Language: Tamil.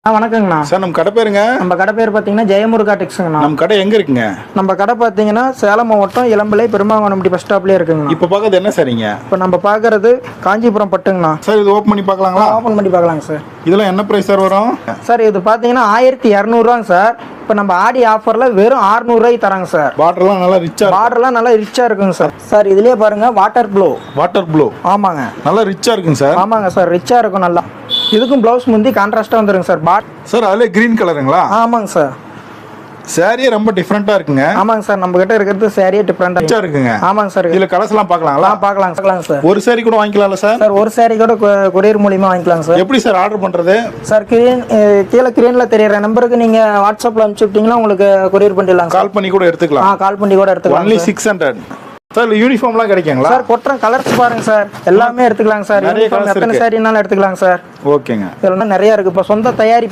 வணக்கங்கண்ணா. சார் நம்ம கடை பேருங்க? நம்ம கடை பேர் பார்த்தீங்கன்னா ஜெயமுருகா டெக்ஸுங்கண்ணா. நம்ம கடை எங்கே இருக்குங்க? நம்ம கடை பார்த்தீங்கன்னா சேலம் மாவட்டம் இளம்பிள்ளை பெருமாவனம்பட்டி பஸ் ஸ்டாப்லேயே இருக்குங்கண்ணா. இப்போ பார்க்கறது என்ன சரிங்க? இப்போ நம்ம பார்க்கறது காஞ்சிபுரம் பட்டுங்கண்ணா. சார் இது ஓப்பன் பண்ணி பார்க்கலாங்களா? ஓப்பன் பண்ணி பார்க்கலாங்க சார். இதெல்லாம் என்ன ப்ரைஸ் சார் வரும்? சார் இது பார்த்தீங்கன்னா 1200 சார். இப்போ நம்ம ஆடி ஆஃபரில் வெறும் 600 தராங்க சார். பார்டர்லாம் நல்லா ரிச்சாக, பார்டர்லாம் நல்லா ரிச்சாக இருக்குங்க சார். சார் இதுலேயே பாருங்க வாட்டர் ப்ளோ. வாட்டர் ப்ளோ ஆமாங்க, நல்லா ரிச்சாக இருக்குங்க சார். ஆமாங்க சார், ரிச்சாக இருக்கும் நல்லா. இதுக்கும் ப்ளவுஸ் முந்தி கான்ட்ராஸ்ட்டாக வந்துருங்க சார். சார் அதில் க்ரீன் கலருங்களா? ஆமாங்க சார். சாரியே ரொம்ப டிஃப்ரெண்ட்டாக இருக்குங்க. ஆமாங்க சார், நம்ம கிட்ட இருக்கிறது சாரியே டிஃப்ரெண்டாக இருக்குங்க. ஆமாங்க சார். இதில் கலர்ஸ்லாம் பார்க்கலாங்களா? பார்க்கலாம் சார். ஒரு சாரி கூட வாங்கிக்கலாம்ல சார்? சார் ஒரு சாரி கூட கொரியர் மூலியமா வாங்கிக்கலாம் சார். எப்படி சார் ஆர்டர் பண்ணுறது? சார் கீழே ஸ்க்ரீனில் தெரியற நம்பருக்கு நீங்கள் வாட்ஸ்அப்பில் அனுப்பிச்சு விட்டீங்கன்னா உங்களுக்கு கொரியர் பண்ணிடலாம். கால் பண்ணி கூட எடுத்துக்கலாம். கால் பண்ணி கூட எடுத்துக்கலாம். Only 600 sir. யூனிஃபார்ம்லாம் கிடைக்குங்களா சார்? கொட்டுறோம், கலர்ஸ் பாருங்க சார், எல்லாமே எடுத்துக்கலாம் சார். யூனிஃபார்ம் எத்தனை சாரினாலும் எடுத்துக்கலாம் சார். ஓகேங்க. இதெல்லாம் நிறைய இருக்கு. இப்போ சொந்த தயாரிப்பு